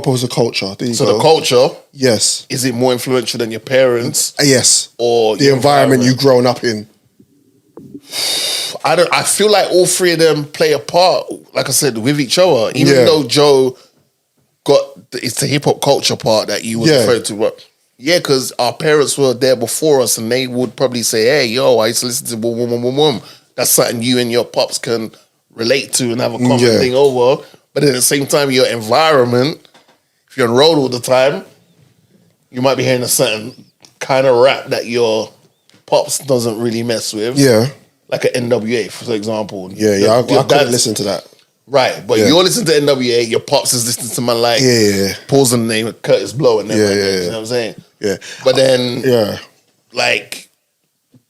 hop as a culture. There you So go. the culture, yes, is it more influential than your parents? Yes, Or the environment you've grown up in. I feel like all three of them play a part, like I said, with each other. Even Yeah. though Joe it's the hip hop culture part that you were referring to. But yeah, because our parents were there before us and they would probably say, hey, yo, I used to listen to boom, boom, boom, boom, boom. That's something you and your pops can relate to and have a common thing over. But at the same time, your environment, if you're on road all the time, you might be hearing a certain kind of rap that your pops doesn't really mess with. Yeah. Like an NWA, for example. Yeah, I couldn't listen to that. Right, but you're listening to NWA, your pops is listening to man like Paul's in the name of Curtis Blow and them you know what I'm saying? Yeah. But then like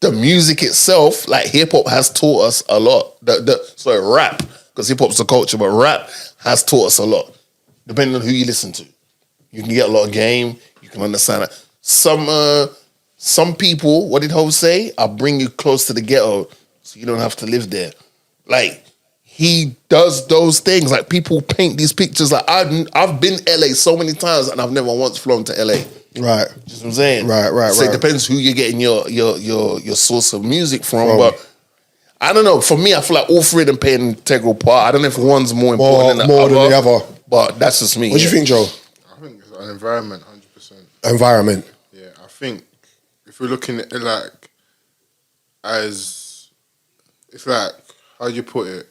the music itself, like hip hop has taught us a lot. Sorry, rap, because hip hop's a culture, but rap has taught us a lot. Depending on who you listen to. You can get a lot of game, you can understand it. Some people, what did Hov say? I'll bring you close to the ghetto so you don't have to live there. Like, he does those things. Like, people paint these pictures. Like, I've been LA so many times and I've never once flown to LA. Right. Just what I'm saying. Right. So it depends who you're getting your source of music from. But I don't know. For me, I feel like all three of them play an integral part. I don't know if one's more important than the other. But that's just me. What do you think, Joe? I think it's an environment, 100%. Environment. Yeah, I think if we're looking at it like it's like, how do you put it?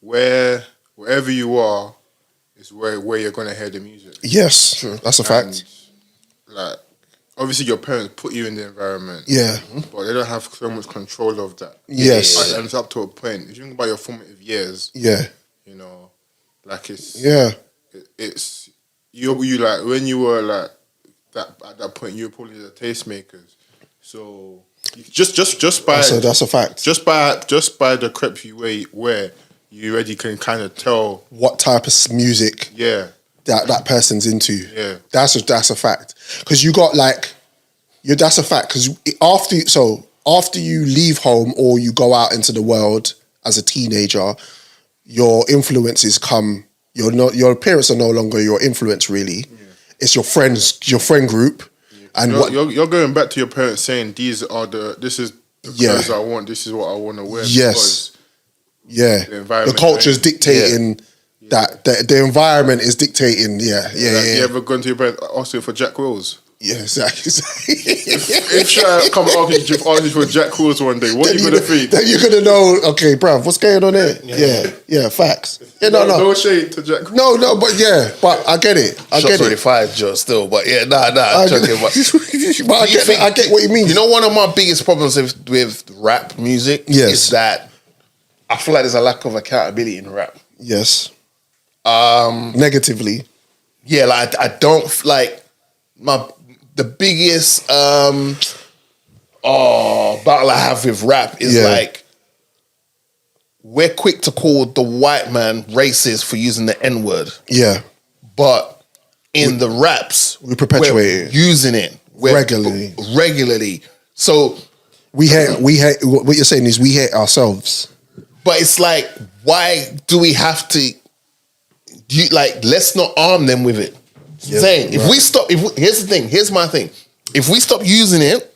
Wherever you are is where you're gonna hear the music. Yes, true. That's a fact. Like, obviously your parents put you in the environment. Yeah. But they don't have so much control of that. Yes. And it's up to a point. If you think about your formative years, yeah. You know, like it's you like when you were like that at that point you were probably the tastemakers. So just by that's a fact. Just by the crepe you wear, you already can kind of tell what type of music that person's into. Yeah, that's a fact. Because you got that's a fact. Because after you leave home or you go out into the world as a teenager, your influences come. Your parents are no longer your influence. Really, it's your friends, your friend group. And you're going back to your parents saying this is the clothes I want, this is what I want to wear. Yes. The culture is dictating that the environment is dictating. You ever gone to your parents asking for Jack Wills? Yeah, exactly. if Shaq come ask you for Jack Wills one day, what are you gonna think? Then you're gonna know. Okay, bruv, what's going on here? Yeah, facts. Yeah, no shade to Jack. No, but I get it. Shots already fired, Joe. Still, but I get what you mean. You know, one of my biggest problems with rap music is that I feel like there's a lack of accountability in rap. Yes. Negatively. Yeah, like I don't like the biggest battle I have with rap is like we're quick to call the white man racist for using the N-word. Yeah. But in the raps, we perpetuate it. Using it regularly. So we hate what you're saying is we hate ourselves. But it's like, why do we have to let's not arm them with it. If we stop, here's the thing, here's my thing. If we stop using it,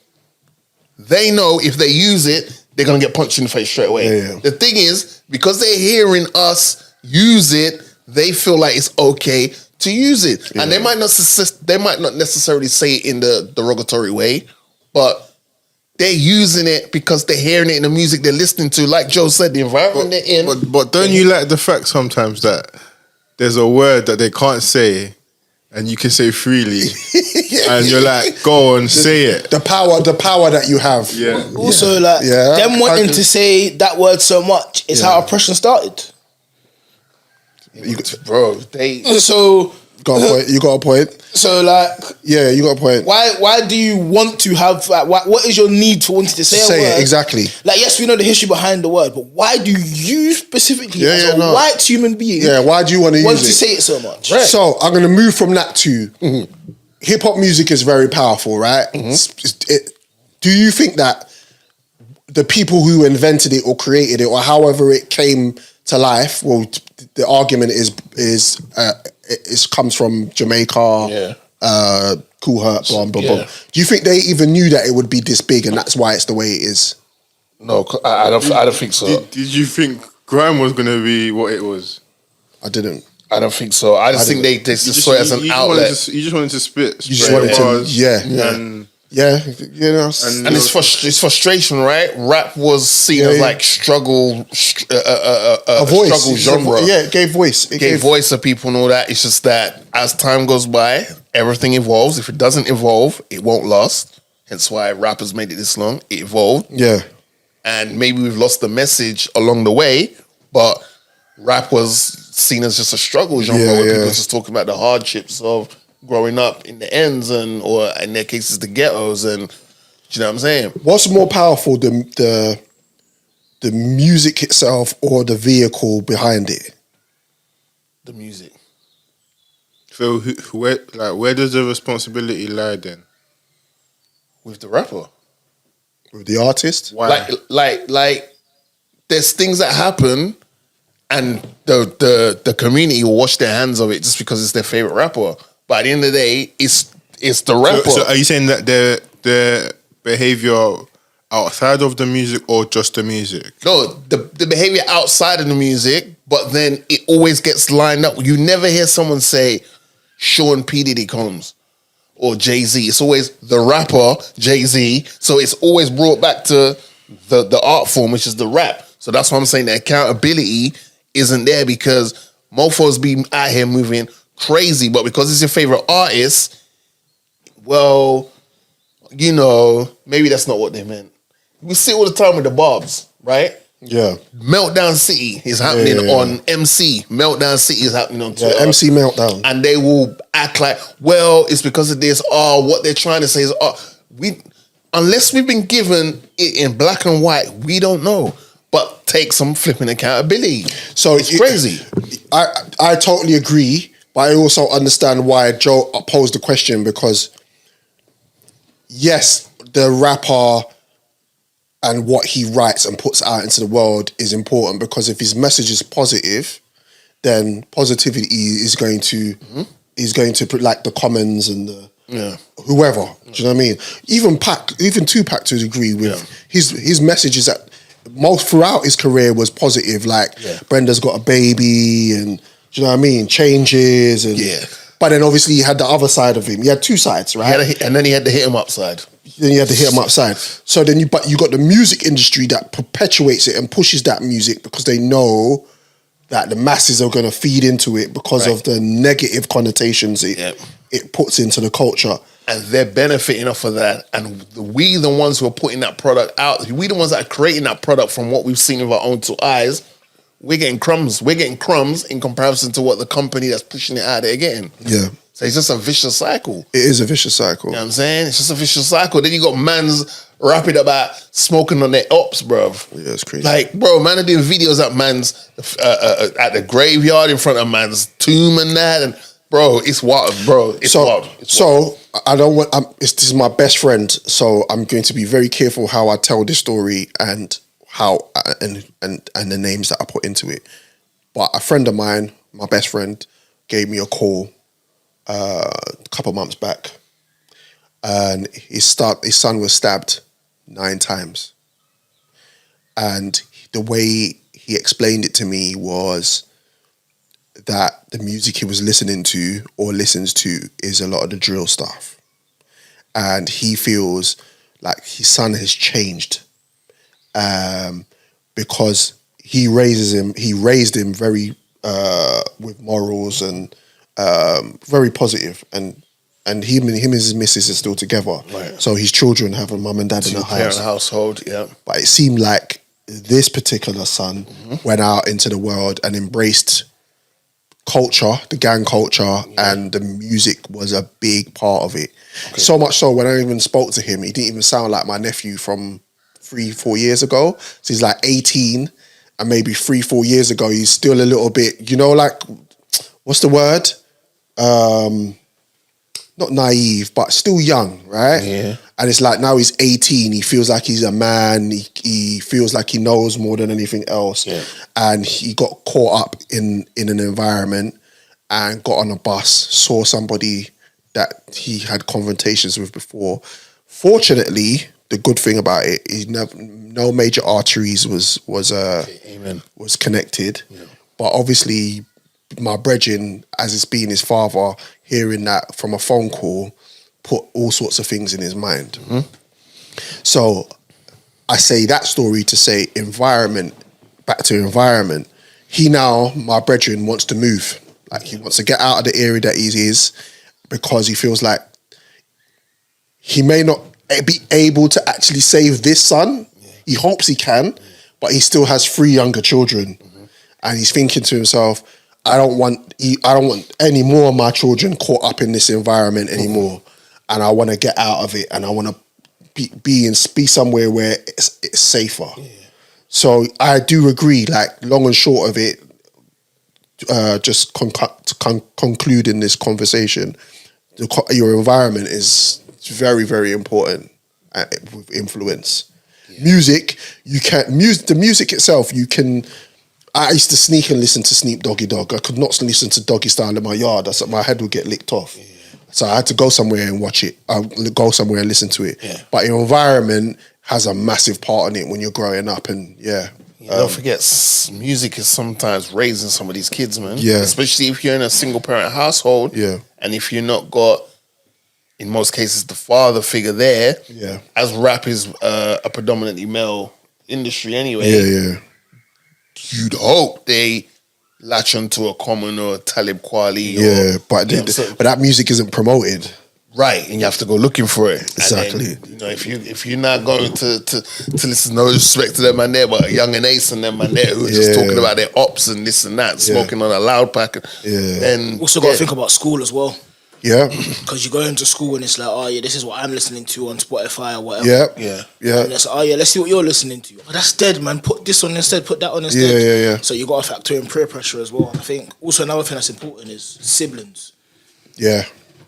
they know if they use it, they're going to get punched in the face straight away. Yeah. The thing is, because they're hearing us use it, they feel like it's okay to use it. Yeah. And they might not necessarily say it in the derogatory way, but they're using it because they're hearing it in the music they're listening to. Like Joe said, the environment they're in. But don't you like the fact sometimes that there's a word that they can't say and you can say freely, and you're like, go on, say it. The power that you have. Yeah. Also, them wanting to say that word so much is how oppression started. You got a point. So you got a point. Why do you want to have what is your need for wanting to say a word? It exactly. Like, yes, we know the history behind the word, but why do you specifically as a white human being why do you want to say it so much? Right. So I'm gonna move from that to hip hop music is very powerful, right? Do you think that the people who invented it or created it or however it came to life, well, the argument is it comes from Jamaica. Yeah. Cool Herc, blah blah Yeah. blah. Do you think they even knew that it would be this big, and that's why it's the way it is? No, I don't think so. Did you think grime was gonna be what it was? I didn't. I don't think so. I just think they just saw it as an outlet. You just wanted to spit. You just wanted to, And yeah, you know, And it's frustration, right? Rap was seen as like struggle, a voice, struggle genre. It gave voice. It gave voice to people and all that. It's just that as time goes by, everything evolves. If it doesn't evolve, it won't last. Hence why rappers made it this long. It evolved. Yeah. And maybe we've lost the message along the way, but rap was seen as just a struggle genre where people just talking about the hardships of growing up in the ends or in their cases the ghettos, and do you know what I'm saying? What's more powerful, the music itself or the vehicle behind it? The music. So where does the responsibility lie then? With the rapper. With the artist? Why? Like there's things that happen and the community will wash their hands of it just because it's their favorite rapper. But at the end of the day, it's the rapper. So are you saying that their behavior outside of the music or just the music? No, the behavior outside of the music, but then it always gets lined up. You never hear someone say Sean P. Diddy comes or Jay-Z. It's always the rapper, Jay-Z. So it's always brought back to the art form, which is the rap. So that's why I'm saying the accountability isn't there because mofos be out here moving crazy, but because it's your favorite artist, well, you know, maybe that's not what they meant. We see all the time with the Barbs, right? Yeah. Meltdown City is happening on MC. Meltdown City is happening on Twitter. Yeah, MC Meltdown. And they will act like, well, it's because of this. What they're trying to say is, unless we've been given it in black and white, we don't know. But take some flipping accountability. So it's crazy. I totally agree. But I also understand why Joe posed the question because, yes, the rapper and what he writes and puts out into the world is important because if his message is positive, then positivity is going to put like the Commons and the whoever. Do you know what I mean? Even Tupac to a degree with his message is that most throughout his career was positive. Like Brenda's got a baby and. Do you know what I mean? Changes and but then obviously he had the other side of him. He had two sides, right? And then he had to hit him upside. Then you had to hit him upside. So then you got the music industry that perpetuates it and pushes that music because they know that the masses are going to feed into it because of the negative connotations it puts into the culture. And they're benefiting off of that. And we the ones who are putting that product out, we the ones that are creating that product from what we've seen with our own two eyes. We're getting crumbs. We're getting crumbs in comparison to what the company that's pushing it out there getting. Yeah. So it's just a vicious cycle. It is a vicious cycle. You know what I'm saying? It's just a vicious cycle. Then you got mans rapping about smoking on their ops, bro. Yeah, it's crazy. Like, bro, man are doing videos at man's at the graveyard in front of man's tomb and that. And bro, it's wild, bro. It's wild. It's wild. I don't want. This is my best friend, so I'm going to be very careful how I tell this story and how and the names that I put into it. But a friend of mine, my best friend, gave me a call a couple months back, and his son was stabbed 9 times, and the way he explained it to me was that the music he was listening to or listens to is a lot of the drill stuff, and he feels like his son has changed. Because he raised him very with morals and very positive, and him and his missus are still together. Right. So his children have a mum and dad in the house. Household, yeah. But it seemed like this particular son went out into the world and embraced culture, the gang culture, and the music was a big part of it. Okay. So much so when I even spoke to him, he didn't even sound like my nephew from 3-4 years ago. So he's like 18, and maybe 3-4 years ago he's still a little bit, like, what's the word? Not naive, but still young, right? Yeah. And it's like now he's 18, he feels like he's a man, he feels like he knows more than anything else. Yeah. And he got caught up in an environment and got on a bus, saw somebody that he had confrontations with before. Fortunately, the good thing about it is no major arteries was connected. Yeah. But obviously, my brethren, as it's been his father, hearing that from a phone call, put all sorts of things in his mind. Mm-hmm. So I say that story to say back to environment. He now, my brethren, wants to move. Like he wants to get out of the area that he is because he feels like he may not be able to actually save this son. Yeah. He hopes he can, but he still has 3 younger children. And he's thinking to himself, I don't want any more of my children caught up in this environment anymore. And I want to get out of it, and I want to be somewhere where it's safer. Yeah. So I do agree, like long and short of it, just concluding this conversation, your environment is very, very important with influence. Yeah. Music, the music itself, you can. I used to sneak and listen to Sneak Doggy Dog. I could not listen to Doggy Style in my yard. My head would get licked off. Yeah. So I had to go somewhere and watch it. Go somewhere and listen to it. Yeah. But your environment has a massive part in it when you're growing up, and don't forget, music is sometimes raising some of these kids, man. Yeah. Especially if you're in a single parent household. Yeah. And if you're not got, in most cases, the father figure there. Yeah. As rap is a predominantly male industry anyway. Yeah. You'd hope they latch onto a Common or a Talib Kweli. But that music isn't promoted. Right, and you have to go looking for it. Exactly. And then, if you're not going to listen, no respect to them man there, but Young and Ace and them man there who are just talking about their ops and this and that, smoking on a loud pack. And also got to think about school as well. Yeah. Because you go into school and it's like, oh yeah, this is what I'm listening to on Spotify or whatever. Yeah. And it's like, oh yeah, let's see what you're listening to. Oh, that's dead, man. Put this on instead, put that on instead. Yeah. So you got to factor in peer pressure as well. I think also another thing that's important is siblings. Yeah.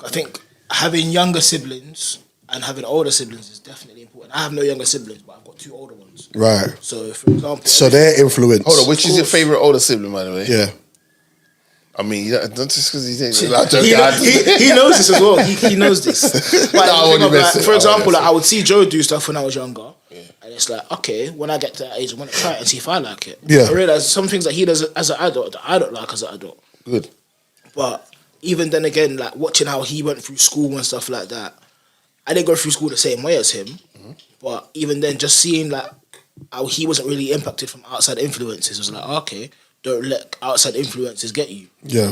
I think having younger siblings and having older siblings is definitely important. I have no younger siblings, but I've got 2 older ones. Right. So for example... So their influence. Hold on, which is your favourite older sibling, by the way? Yeah. I mean, don't just because he's he knows this as well. He knows this. But for example, I would see Joe do stuff when I was younger, and it's like, okay, when I get to that age, I want to try it and see if I like it. Yeah. I realise some things that he does as an adult that I don't like as an adult. Good. But even then again, like watching how he went through school and stuff like that, I didn't go through school the same way as him. Mm-hmm. But even then, just seeing like how he wasn't really impacted from outside influences was like, okay, don't let outside influences get you. Yeah.